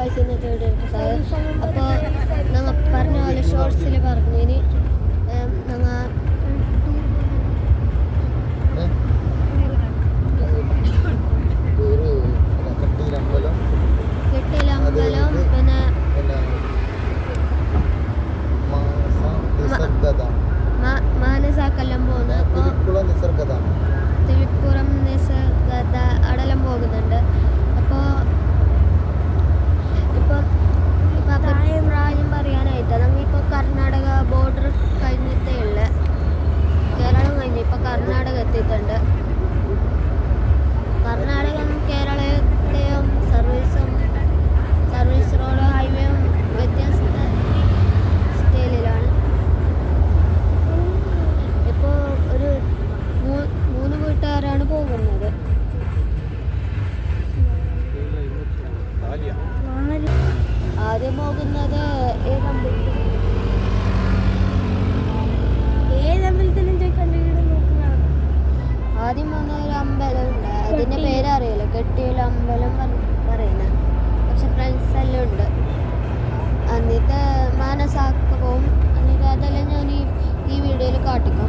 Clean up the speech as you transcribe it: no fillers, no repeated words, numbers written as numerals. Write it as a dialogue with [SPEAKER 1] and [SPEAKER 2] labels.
[SPEAKER 1] Guys ഇന്നത്തെ video എടുത്തത്. അപ്പോൾ ഞങ്ങൾ പറഞ്ഞ പോലെ ഷോർട്സിൽ പറഞ്ഞതിന് ഞങ്ങൾ കെട്ടിലമ്പലം പിന്നെ മാനസാക്കെല്ലാം പോകുന്നത്. തിരുപ്പുറം നിസർഗത അവിടെല്ലാം പോകുന്നുണ്ട്. അപ്പോൾ ഇപ്പം അഭിപ്രായം പറയാനായിട്ട് നമ്മളിപ്പോൾ കർണാടക ബോർഡർ കഴിഞ്ഞിട്ടേ ഉള്ള കേരളം കഴിഞ്ഞ് ഇപ്പോൾ കർണാടക എത്തിയിട്ടുണ്ട്. കർണാടകം കേരളത്തെയും സർവീസ് റോഡ് ഹൈവേയും വ്യത്യസ്ത സ്റ്റൈലിലാണ്. ഇപ്പോൾ ഒരു 3 വീട്ടുകാരാണ് പോകുന്നത്. ആദ്യം പോകുന്നത് ആദ്യം പോകുന്ന ഒരു അമ്പലമുണ്ട്, അതിൻ്റെ പേരറിയില്ല, കെട്ടിയുള്ള അമ്പലം പറയുന്നത്. പക്ഷെ ഫ്രണ്ട്സ് എല്ലാം ഉണ്ട്. എന്നിട്ട് മാനസാക്ക് പോവും. എന്നിട്ട് അതെല്ലാം ഞാൻ ഈ വീഡിയോയിൽ കാട്ടിക്കും.